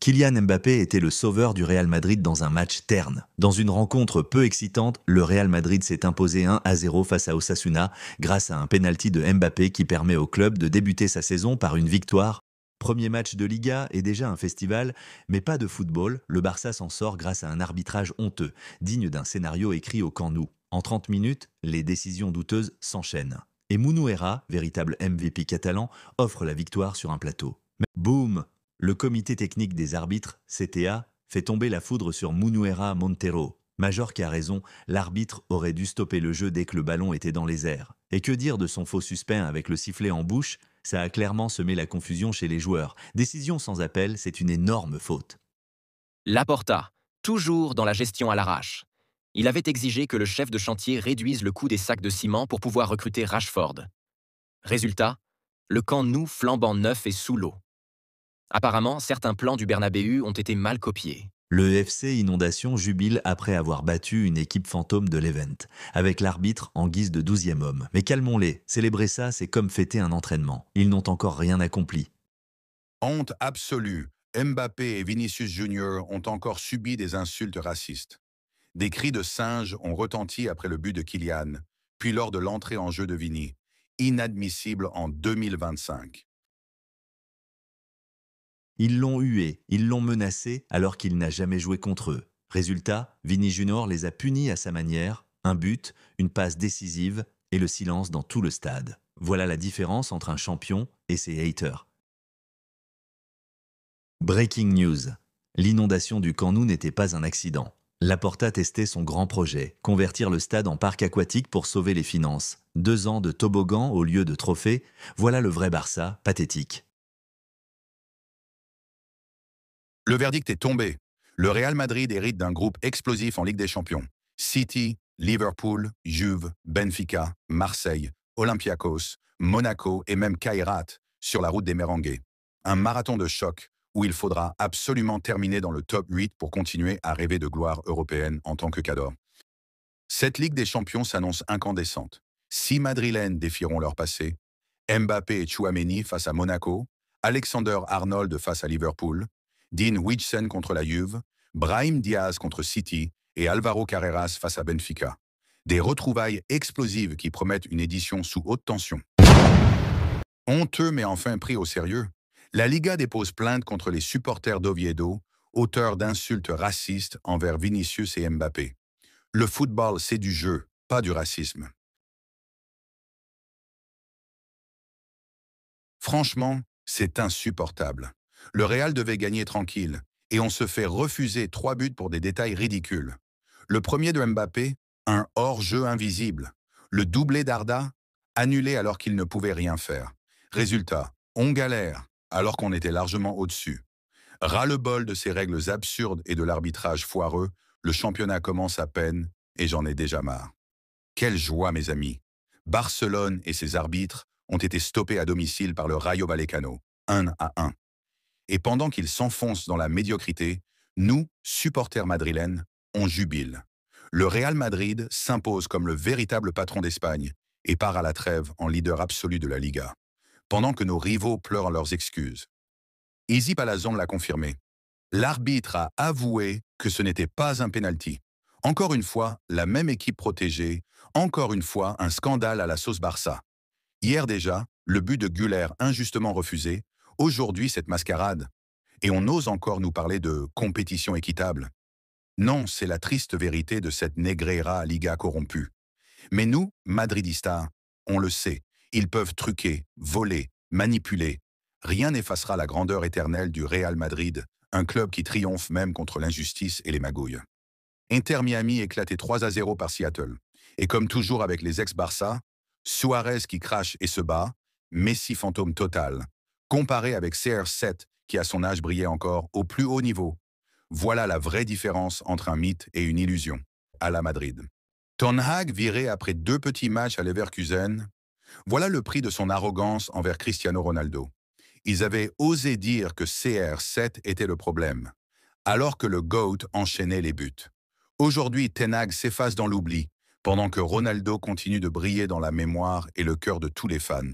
Kylian Mbappé était le sauveur du Real Madrid dans un match terne. Dans une rencontre peu excitante, le Real Madrid s'est imposé 1-0 face à Osasuna grâce à un penalty de Mbappé qui permet au club de débuter sa saison par une victoire. Premier match de Liga est déjà un festival, mais pas de football. Le Barça s'en sort grâce à un arbitrage honteux, digne d'un scénario écrit au Camp Nou. En 30 minutes, les décisions douteuses s'enchaînent. Et Munuera, véritable MVP catalan, offre la victoire sur un plateau. Mais boum! Le comité technique des arbitres, CTA, fait tomber la foudre sur Munuera Montero. Majorque a raison, l'arbitre aurait dû stopper le jeu dès que le ballon était dans les airs. Et que dire de son faux suspect avec le sifflet en bouche? Ça a clairement semé la confusion chez les joueurs. Décision sans appel, c'est une énorme faute. Laporta, toujours dans la gestion à l'arrache. Il avait exigé que le chef de chantier réduise le coût des sacs de ciment pour pouvoir recruter Rashford. Résultat, le Camp Nou flambant neuf et sous l'eau. Apparemment, certains plans du Bernabéu ont été mal copiés. Le FC Inondation jubile après avoir battu une équipe fantôme de l'Event, avec l'arbitre en guise de 12e homme. Mais calmons-les, célébrer ça, c'est comme fêter un entraînement. Ils n'ont encore rien accompli. Honte absolue. Mbappé et Vinicius Junior ont encore subi des insultes racistes. Des cris de singe ont retenti après le but de Kylian, puis lors de l'entrée en jeu de Vini. Inadmissible en 2025. Ils l'ont hué, ils l'ont menacé alors qu'il n'a jamais joué contre eux. Résultat, Vini Junior les a punis à sa manière, un but, une passe décisive et le silence dans tout le stade. Voilà la différence entre un champion et ses haters. Breaking news. L'inondation du Camp Nou n'était pas un accident. Laporta testait son grand projet, convertir le stade en parc aquatique pour sauver les finances. 2 ans de toboggan au lieu de trophée, voilà le vrai Barça, pathétique. Le verdict est tombé. Le Real Madrid hérite d'un groupe explosif en Ligue des Champions. City, Liverpool, Juve, Benfica, Marseille, Olympiakos, Monaco et même Kairat sur la route des Merengues. Un marathon de choc où il faudra absolument terminer dans le top 8 pour continuer à rêver de gloire européenne en tant que cador. Cette Ligue des Champions s'annonce incandescente. 6 Madrilènes défieront leur passé. Mbappé et Tchouaméni face à Monaco, Alexander-Arnold face à Liverpool, Dean Huijsen contre la Juve, Brahim Diaz contre City et Alvaro Carreras face à Benfica. Des retrouvailles explosives qui promettent une édition sous haute tension. Honteux mais enfin pris au sérieux, la Liga dépose plainte contre les supporters d'Oviedo, auteurs d'insultes racistes envers Vinicius et Mbappé. Le football, c'est du jeu, pas du racisme. Franchement, c'est insupportable. Le Real devait gagner tranquille, et on se fait refuser 3 buts pour des détails ridicules. Le premier de Mbappé, un hors-jeu invisible. Le doublé d'Arda, annulé alors qu'il ne pouvait rien faire. Résultat, on galère, alors qu'on était largement au-dessus. Ras-le-bol de ces règles absurdes et de l'arbitrage foireux, le championnat commence à peine, et j'en ai déjà marre. Quelle joie, mes amis! Barcelone et ses arbitres ont été stoppés à domicile par le Rayo Vallecano, 1-1. Et pendant qu'ils s'enfoncent dans la médiocrité, nous, supporters madrilènes, on jubile. Le Real Madrid s'impose comme le véritable patron d'Espagne et part à la trêve en leader absolu de la Liga, pendant que nos rivaux pleurent leurs excuses. Easy Palazón l'a confirmé. L'arbitre a avoué que ce n'était pas un penalty. Encore une fois, la même équipe protégée, encore une fois, un scandale à la sauce Barça. Hier déjà, le but de Güler injustement refusé, aujourd'hui cette mascarade. Et on ose encore nous parler de compétition équitable. Non, c'est la triste vérité de cette Negreira Liga corrompue. Mais nous, Madridistas, on le sait, ils peuvent truquer, voler, manipuler. Rien n'effacera la grandeur éternelle du Real Madrid, un club qui triomphe même contre l'injustice et les magouilles. Inter Miami éclaté 3-0 par Seattle. Et comme toujours avec les ex-Barça, Suarez qui crache et se bat, Messi fantôme total, comparé avec CR7 qui à son âge brillait encore au plus haut niveau. Voilà la vraie différence entre un mythe et une illusion, à la Madrid. Ten Hag viré après 2 petits matchs à Leverkusen, voilà le prix de son arrogance envers Cristiano Ronaldo. Ils avaient osé dire que CR7 était le problème, alors que le GOAT enchaînait les buts. Aujourd'hui, Ten Hag s'efface dans l'oubli, pendant que Ronaldo continue de briller dans la mémoire et le cœur de tous les fans.